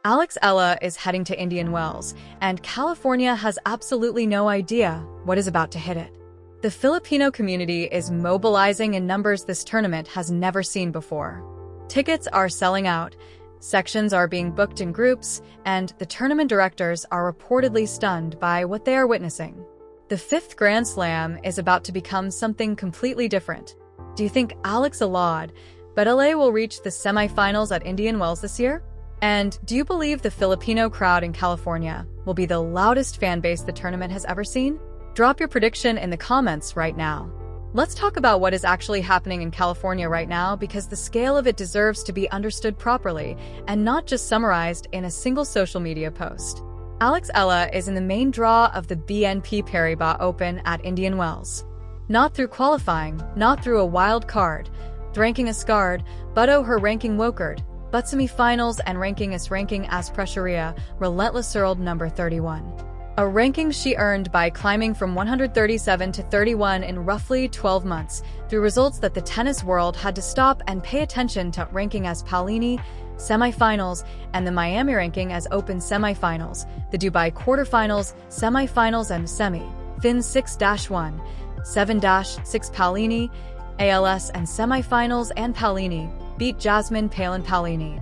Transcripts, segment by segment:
Alex Eala is heading to Indian Wells, and California has absolutely no idea what is about to hit it. The Filipino community is mobilizing in numbers this tournament has never seen before. Tickets are selling out, sections are being booked in groups, and the tournament directors are reportedly stunned by what they are witnessing. The fifth Grand Slam is about to become something completely different. Do you think Alex Eala will reach the semifinals at Indian Wells this year? And do you believe the Filipino crowd in California will be the loudest fan base the tournament has ever seen? Drop your prediction in the comments right now. Let's talk about what is actually happening in California right now, because the scale of it deserves to be understood properly and not just summarized in a single social media post. Alex Eala is in the main draw of the BNP Paribas Open at Indian Wells. Not through qualifying, not through a wild card, ranking a scarred, but her ranking wokerd, but semi-finals and ranking as pressuria, relentless world number 31. A ranking she earned by climbing from 137 to 31 in roughly 12 months, through results that the tennis world had to stop and pay attention to, ranking as Paulini, semifinals, and the Miami ranking as Open semifinals, the Dubai quarterfinals, semifinals and semi, Fin 6-1, 7-6 Paulini, ALS and semifinals, and Paulini beat Jasmine Palin Paulini,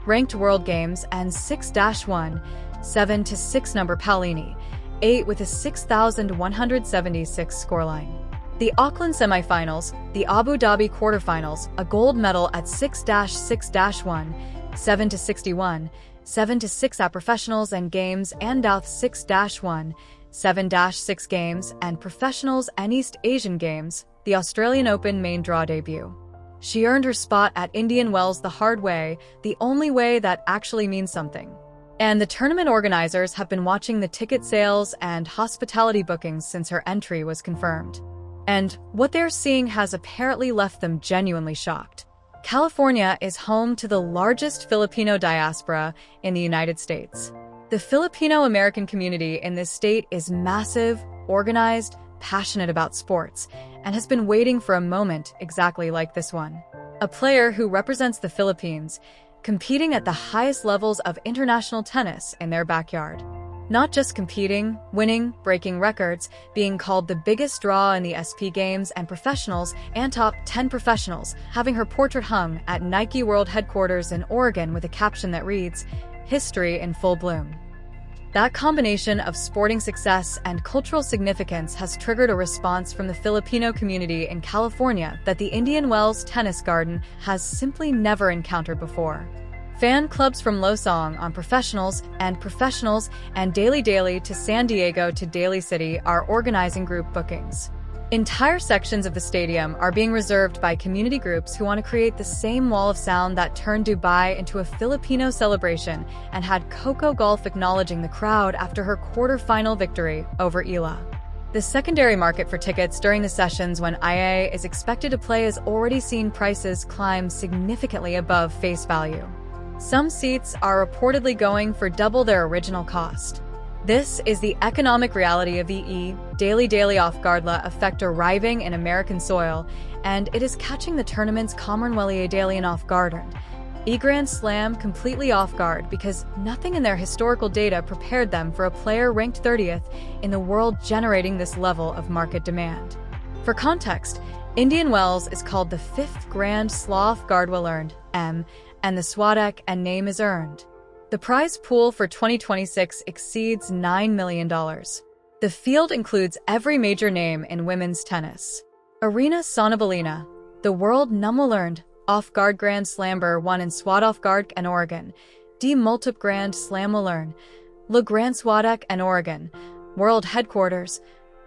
ranked World Games, and 6-1, 7-6 number Paulini, 8 with a 6,176 scoreline. The Auckland semifinals, the Abu Dhabi quarterfinals, a gold medal at 6-6-1, 7-61, 7-6 at professionals and games, and Douth 6-1, 7-6 games, and professionals and East Asian Games, the Australian Open main draw debut. She earned her spot at Indian Wells the hard way, the only way that actually means something. And the tournament organizers have been watching the ticket sales and hospitality bookings since her entry was confirmed. And what they're seeing has apparently left them genuinely shocked. California is home to the largest Filipino diaspora in the United States. The Filipino-American community in this state is massive, organized, passionate about sports, and has been waiting for a moment exactly like this one. A player who represents the Philippines, competing at the highest levels of international tennis in their backyard. Not just competing, winning, breaking records, being called the biggest draw in the SP Games and professionals and top 10 professionals, having her portrait hung at Nike World Headquarters in Oregon with a caption that reads, "History in full bloom." That combination of sporting success and cultural significance has triggered a response from the Filipino community in California that the Indian Wells Tennis Garden has simply never encountered before. Fan clubs from Losong on professionals and Daily to San Diego to Daly City are organizing group bookings. Entire sections of the stadium are being reserved by community groups who want to create the same wall of sound that turned Dubai into a Filipino celebration and had Coco Gauff acknowledging the crowd after her quarter-final victory over Eala. The secondary market for tickets during the sessions when IA is expected to play has already seen prices climb significantly above face value. Some seats are reportedly going for double their original cost. This is the economic reality of the daily off-guardla effect arriving in American soil, and it is catching the tournament's Commonwealth Daily off guard. Grand Slam completely off guard because nothing in their historical data prepared them for a player ranked 30th in the world generating this level of market demand. For context, Indian Wells is called the fifth Grand Slam Gardwa earned, and the Swadek and name is earned. The prize pool for 2026 exceeds $9 million. The field includes every major name in women's tennis. Arena Sonabalina, the world learned off-guard Grand Slamber won in Swad off-guard and Oregon, D multip Grand Slam learn, Le Grand Swadek and Oregon, world headquarters,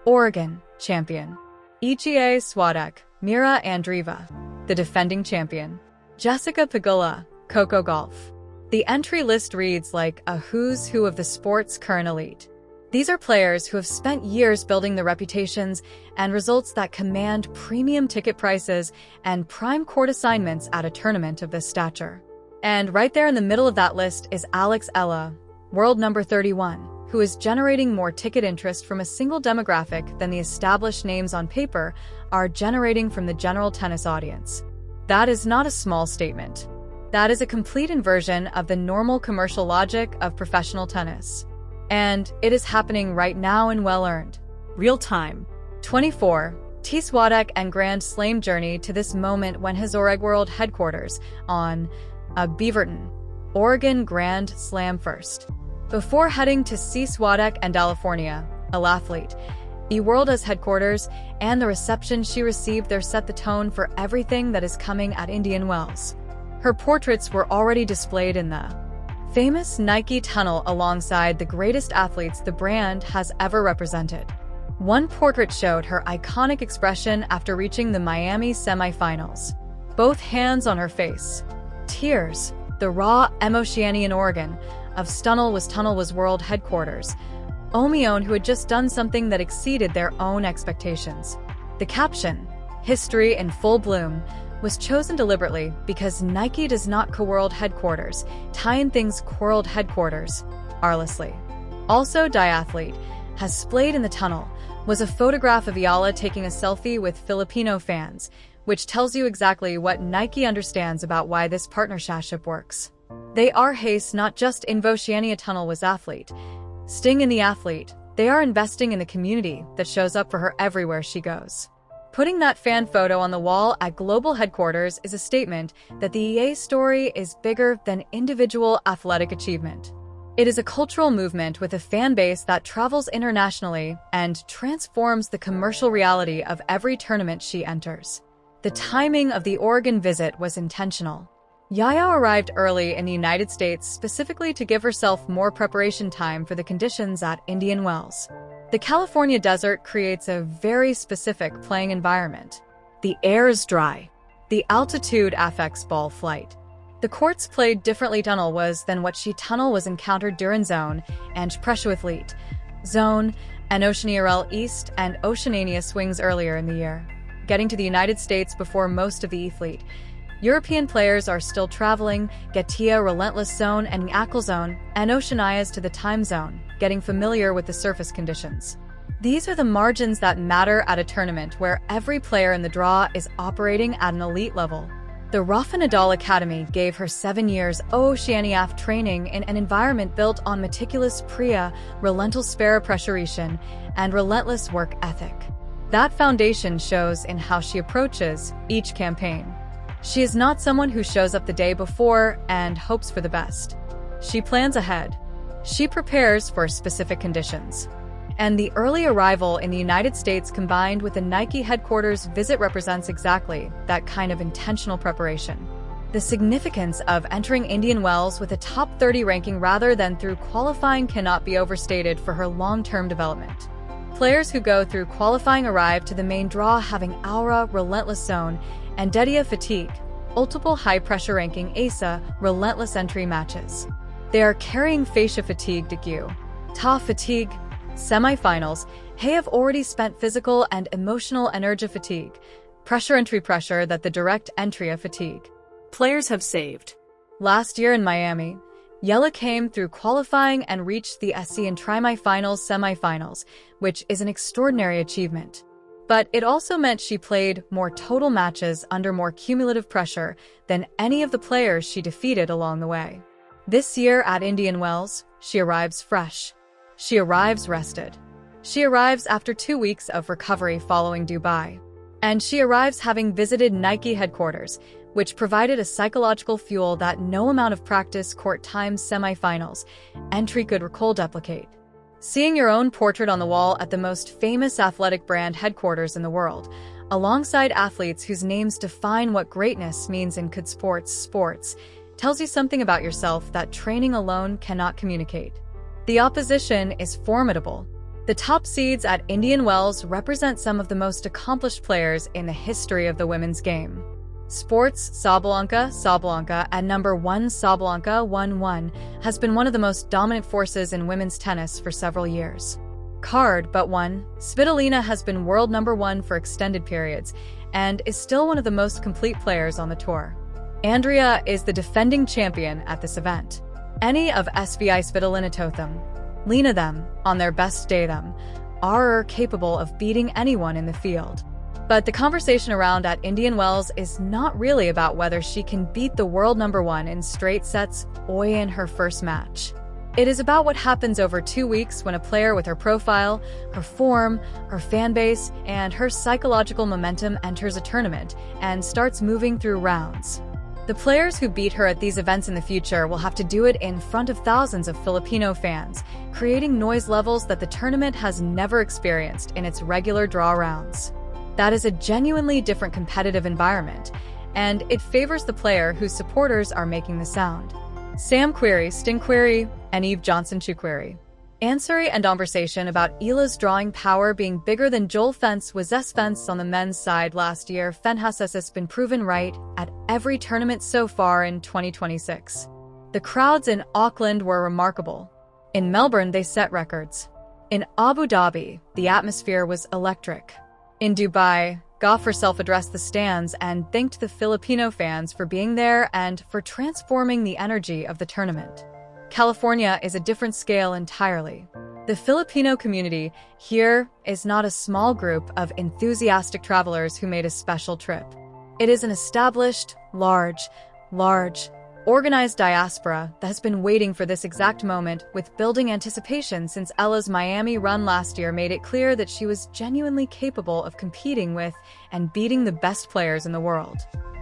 Oregon, champion. EGA Swadek, Mira Andreeva, the defending champion. Jessica Pegula, Coco Gauff. The entry list reads like a who's who of the sport's current elite. These are players who have spent years building the reputations and results that command premium ticket prices and prime court assignments at a tournament of this stature. And right there in the middle of that list is Alex Eala, world number 31, who is generating more ticket interest from a single demographic than the established names on paper are generating from the general tennis audience. That is not a small statement. That is a complete inversion of the normal commercial logic of professional tennis. And it is happening right now and well-earned. Real time. 24. T. Swadek and Grand Slam journey to this moment when his Oreg World headquarters on Beaverton, Oregon Grand Slam first. Before heading to C. Swadek and California, Alathlete, World as headquarters, and the reception she received there set the tone for everything that is coming at Indian Wells. Her portraits were already displayed in the famous Nike tunnel alongside the greatest athletes the brand has ever represented. One portrait showed her iconic expression after reaching the Miami semifinals. Both hands on her face. Tears. The raw emotion in Oregon of tunnel was world headquarters. Omion, who had just done something that exceeded their own expectations. The caption, "History in full bloom," was chosen deliberately because Nike does not co-world headquarters, tying things co-world headquarters, arlessly. Also, Diathlete has splayed in the tunnel was a photograph of Eala taking a selfie with Filipino fans, which tells you exactly what Nike understands about why this partnership works. They are haste not just in Oceania tunnel was athlete. Sting in the athlete, they are investing in the community that shows up for her everywhere she goes. Putting that fan photo on the wall at global headquarters is a statement that the EA story is bigger than individual athletic achievement. It is a cultural movement with a fan base that travels internationally and transforms the commercial reality of every tournament she enters. The timing of the Oregon visit was intentional. Yaya arrived early in the United States specifically to give herself more preparation time for the conditions at Indian Wells. The California desert creates a very specific playing environment. The air is dry. The altitude affects ball flight. The courts played differently tunnel was than what she tunnel was encountered during zone and pressure with lead. Zone, and Oceania East and Oceania swings earlier in the year. Getting to the United States before most of the E-fleet. European players are still traveling, Getia Relentless Zone and Ackle Zone, and Oceanias to the time zone, getting familiar with the surface conditions. These are the margins that matter at a tournament where every player in the draw is operating at an elite level. The Rafa Nadal Academy gave her 7 years Oceania training in an environment built on meticulous relentless spare pressurization, and relentless work ethic. That foundation shows in how she approaches each campaign. She is not someone who shows up the day before and hopes for the best. She plans ahead. She prepares for specific conditions. And the early arrival in the United States combined with the Nike headquarters visit represents exactly that kind of intentional preparation. The significance of entering Indian Wells with a top 30 ranking rather than through qualifying cannot be overstated for her long-term development. Players who go through qualifying arrive to the main draw having aura, relentless zone, and Dedia fatigue, multiple high-pressure ranking ASA, relentless entry matches. They are carrying fascia fatigue to Ta fatigue, semifinals, have already spent physical and emotional energy fatigue, pressure entry pressure that the direct entry of fatigue. Players have saved. Last year in Miami, Yella came through qualifying and reached the SC and Tri-Mi-Finals semifinals, which is an extraordinary achievement. But it also meant she played more total matches under more cumulative pressure than any of the players she defeated along the way. This year at Indian Wells, she arrives fresh. She arrives rested. She arrives after 2 weeks of recovery following Dubai. And she arrives having visited Nike headquarters, which provided a psychological fuel that no amount of practice court times semifinals entry could duplicate. Seeing your own portrait on the wall at the most famous athletic brand headquarters in the world, alongside athletes whose names define what greatness means in sports, tells you something about yourself that training alone cannot communicate. The opposition is formidable. The top seeds at Indian Wells represent some of the most accomplished players in the history of the women's game. Sports Sabalenka at number 1 Sabalenka 1-1 has been one of the most dominant forces in women's tennis for several years. Card but one, Svitolina has been world number 1 for extended periods and is still one of the most complete players on the tour. Andrea is the defending champion at this event. Any of SVI Svitolina Totham, Lena them, on their best day them, are capable of beating anyone in the field. But the conversation around at Indian Wells is not really about whether she can beat the world number one in straight sets or in her first match. It is about what happens over 2 weeks when a player with her profile, her form, her fan base, and her psychological momentum enters a tournament and starts moving through rounds. The players who beat her at these events in the future will have to do it in front of thousands of Filipino fans, creating noise levels that the tournament has never experienced in its regular draw rounds. That is a genuinely different competitive environment, and it favors the player whose supporters are making the sound. Sam Query, Sting Query, and Eve Johnson Chuquery. Answer and conversation about Eala's drawing power being bigger than Joel Fence was Fence on the men's side last year. Fence has been proven right at every tournament so far in 2026. The crowds in Auckland were remarkable. In Melbourne, they set records. In Abu Dhabi, the atmosphere was electric. In Dubai, Goff herself addressed the stands and thanked the Filipino fans for being there and for transforming the energy of the tournament. California is a different scale entirely. The Filipino community here is not a small group of enthusiastic travelers who made a special trip. It is an established, large, organized diaspora that has been waiting for this exact moment with building anticipation since Eala's Miami run last year made it clear that she was genuinely capable of competing with and beating the best players in the world.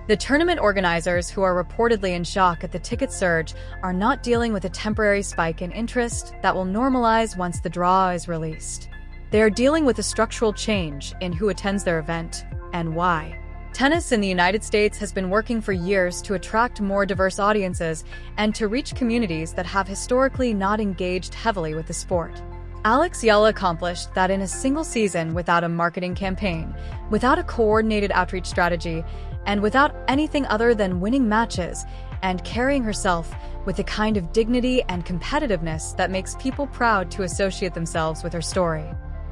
The tournament organizers, who are reportedly in shock at the ticket surge, are not dealing with a temporary spike in interest that will normalize once the draw is released. They are dealing with a structural change in who attends their event and why. Tennis in the United States has been working for years to attract more diverse audiences and to reach communities that have historically not engaged heavily with the sport. Alex Eala accomplished that in a single season without a marketing campaign, without a coordinated outreach strategy, and without anything other than winning matches and carrying herself with a kind of dignity and competitiveness that makes people proud to associate themselves with her story.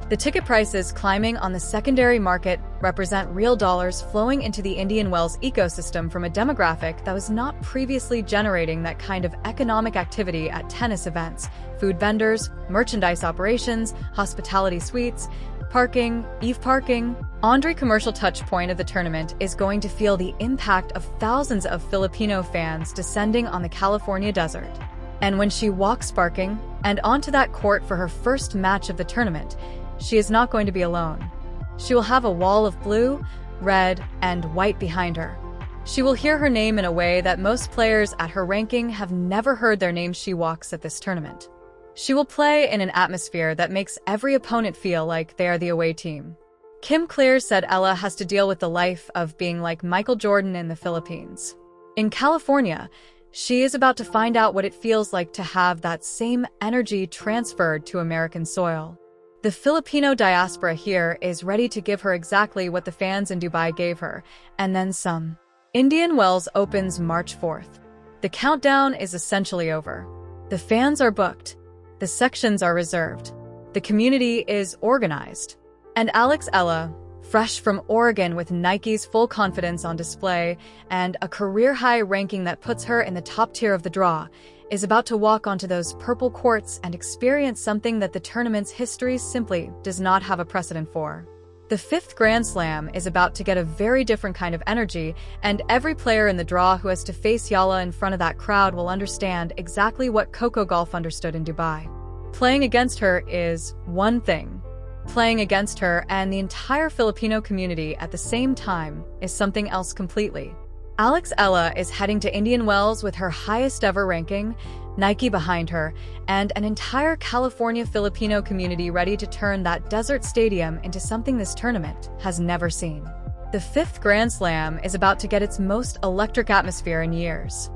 The ticket prices climbing on the secondary market represent real dollars flowing into the Indian Wells ecosystem from a demographic that was not previously generating that kind of economic activity at tennis events: food vendors, merchandise operations, hospitality suites, parking, Eve parking. Andre commercial touchpoint of the tournament is going to feel the impact of thousands of Filipino fans descending on the California desert. And when she walks parking and onto that court for her first match of the tournament, she is not going to be alone. She will have a wall of blue, red, and white behind her. She will hear her name in a way that most players at her ranking have never heard their name. She walks at this tournament. She will play in an atmosphere that makes every opponent feel like they are the away team. Kim Clear said Eala has to deal with the life of being like Michael Jordan in the Philippines. In California, she is about to find out what it feels like to have that same energy transferred to American soil. The Filipino diaspora here is ready to give her exactly what the fans in Dubai gave her, and then some. Indian Wells opens March 4th. The countdown is essentially over. The fans are booked. The sections are reserved. The community is organized. And Alex Eala, fresh from Oregon with Nike's full confidence on display and a career-high ranking that puts her in the top tier of the draw, is about to walk onto those purple courts and experience something that the tournament's history simply does not have a precedent for. The 5th Grand Slam is about to get a very different kind of energy, and every player in the draw who has to face Eala in front of that crowd will understand exactly what Coco Gauff understood in Dubai. Playing against her is one thing. Playing against her and the entire Filipino community at the same time is something else completely. Alex Eala is heading to Indian Wells with her highest ever ranking, Nike behind her, and an entire California Filipino community ready to turn that desert stadium into something this tournament has never seen. The 5th Grand Slam is about to get its most electric atmosphere in years.